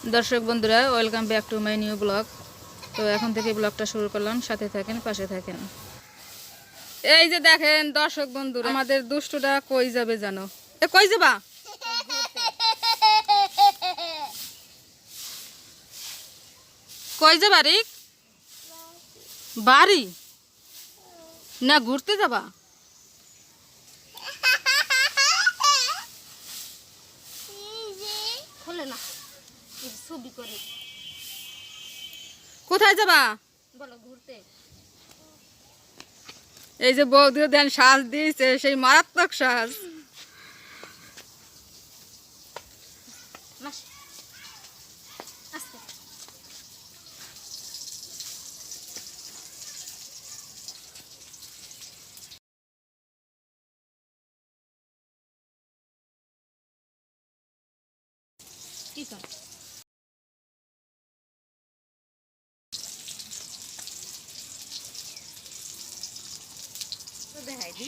দর্শক বন্ধুরা, welcome back to my new blog. তো এখন থেকে ব্লগটা শুরু করলাম, সাথে থাকেন, পাশে থাকেন। এই যে দেখেন দর্শক বন্ধুরা, আমাদের দুষ্টুটা কই যাবে জানো? কই যাবা? কই যাবা রিক? বাড়ি না ঘুরতে যাবা? কোথায় যাবা? বলো ঘুরতে। এই যে বৌদি দেন সাজ দিয়েছে, সেই মারাত্মক সাজ। আস্তে কি কর তো দেখাই দি।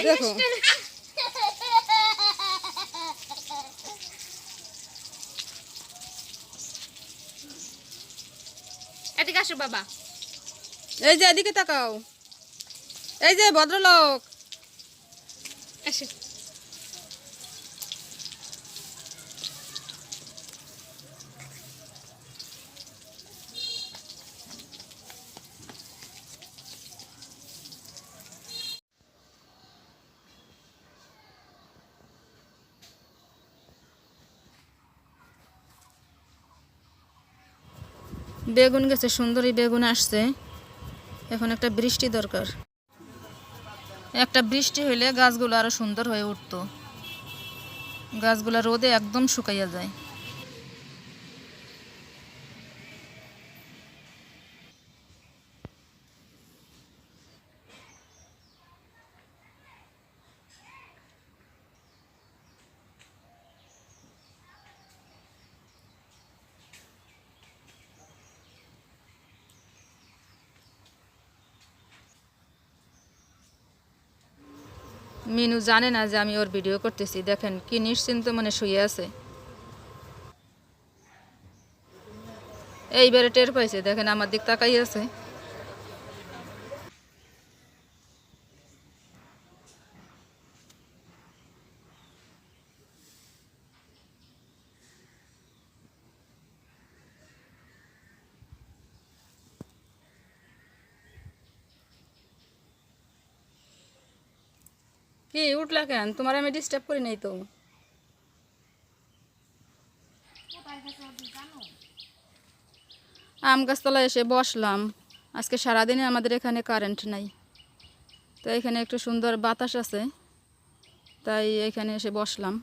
দেখো এদিকে আসো বাবা। এই যে এদিকে তাকাও, এই যে ভদ্রলোক। আসো। বেগুন গেছে, সুন্দরী বেগুন আসছে। এখন একটা বৃষ্টি দরকার, একটা বৃষ্টি হইলে গাছগুলো আরো সুন্দর হয়ে উঠতো। গাছগুলো রোদে একদম শুকাইয়া যায়। মিনু জানে না যে আমি ওর ভিডিও করতেছি। দেখেন কি নিশ্চিন্ত মনে শুয়ে আছে। এইবারে টের পাইছে, দেখেন আমার দিক তাকাই আছে। কি উঠলা কেন? তোমার আমি ডিস্টার্ব করি নাই তো। আম গাছতলায় এসে বসলাম। আজকে সারাদিনে আমাদের এখানে কারেন্ট নাই, তো এখানে একটু সুন্দর বাতাস আছে, তাই এখানে এসে বসলাম।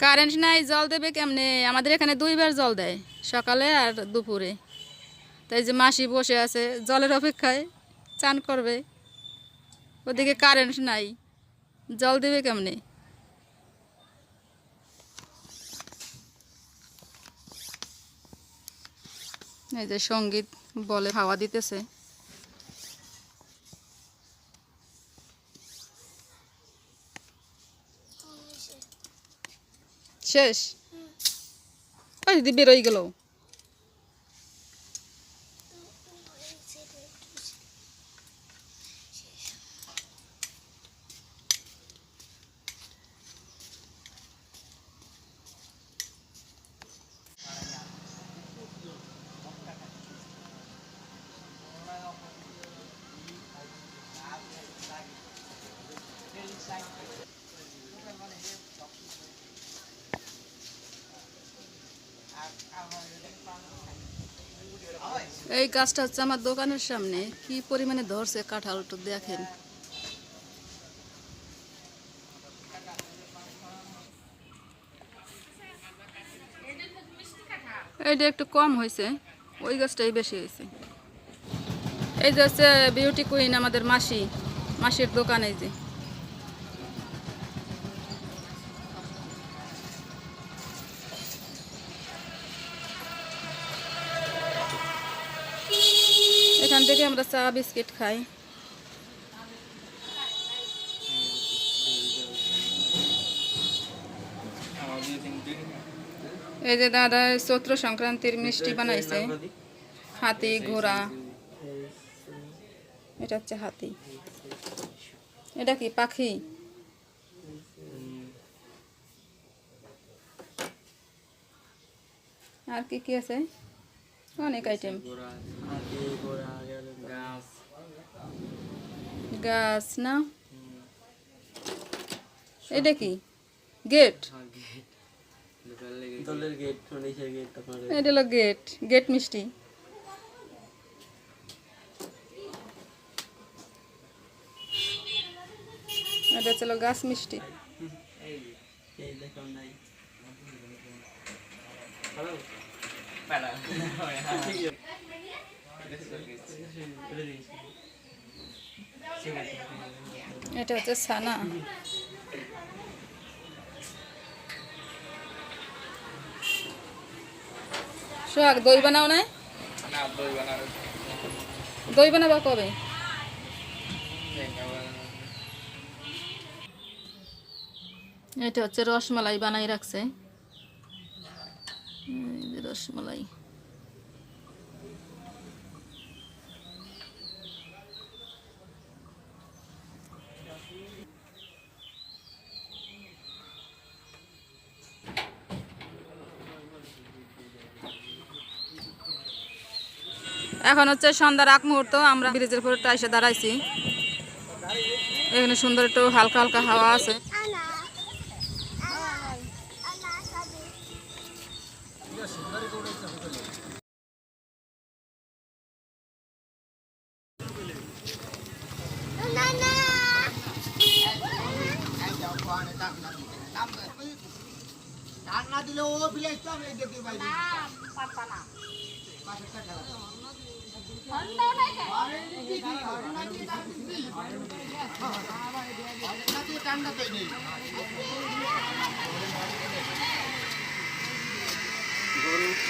কারেন্ট নাই, জল দেবে কেমনে? আমাদের এখানে দুইবার জল দেয়, সকালে আর দুপুরে। তাই যে মাসি বসে আছে জলের অপেক্ষায়, চান করবে। ওদিকে কারেন্ট নাই, জল দেবে কেমনে? এই যে সঙ্গীত বলে হাওয়া দিতেছে। শেষ? ওই দিদি বেরোই গেল। এই গাছটা হচ্ছে আমার দোকানের সামনে, কি পরিমাণে ধরছে কাঁঠালটা দেখেন। এইটা একটু কম হয়েছে, ওই গাছটাই বেশি হয়েছে। এই যে হচ্ছে বিউটি কুইন আমাদের মাসি, মাসির দোকান। এই যে থেকে আমরা চা বিস্কিট খাই। এই যে দাদা চৈত্র সংক্রান্তির মিষ্টি বানাইছে, হাতি ঘোড়া। এটা হচ্ছে হাতি। এটা কি পাখি? আর কি কি আছে? অনেক আইটেম। গাছ না, এটা কি গেট? এটা হলো গেট, গেট মিষ্টি। এটা হচ্ছে গাছ মিষ্টি। এটা হচ্ছে ছানা। সোহাগ দই বানাও না? দই বানাবা কবে? এটা হচ্ছে রসমালাই বানাই রাখছে। এই যে রসমালাই। এখন হচ্ছে সন্ধ্যার আগ মুহূর্ত, আমরা ব্রিজের উপরে এসে দাঁড়াইছি। এখানে সুন্দর একটু হালকা হালকা হাওয়া আছে।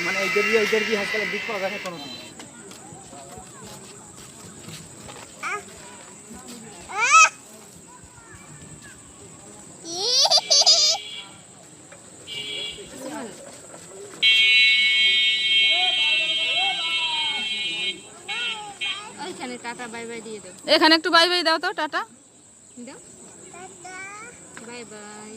মানে এই দেবী হাসপাতালের দিক পাওয়া যায় কোনো ওইখানে টাটা বাই বাই দিয়ে দাও। এখানে একটু বাই বাই দাও তো, টাটা দাও, বাই বাই।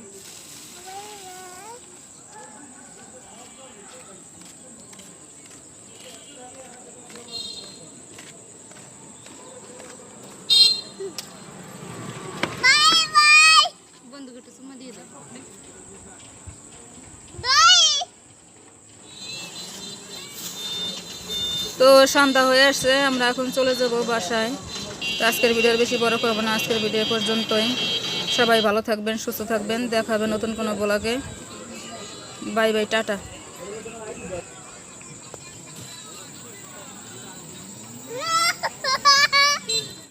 বন্ধুকে একটু চুমা দিয়ে দাও। তো সন্ধ্যা হয়ে আসছে, আমরা এখন চলে যাব বাসায়। তো আজকের ভিডিও বেশি বড় করবো না, আজকের ভিডিও পর্যন্তই। সবাই ভালো থাকবেন, সুস্থ থাকবেন, দেখা হবে নতুন কোনো ব্লগে। Bye bye, tata.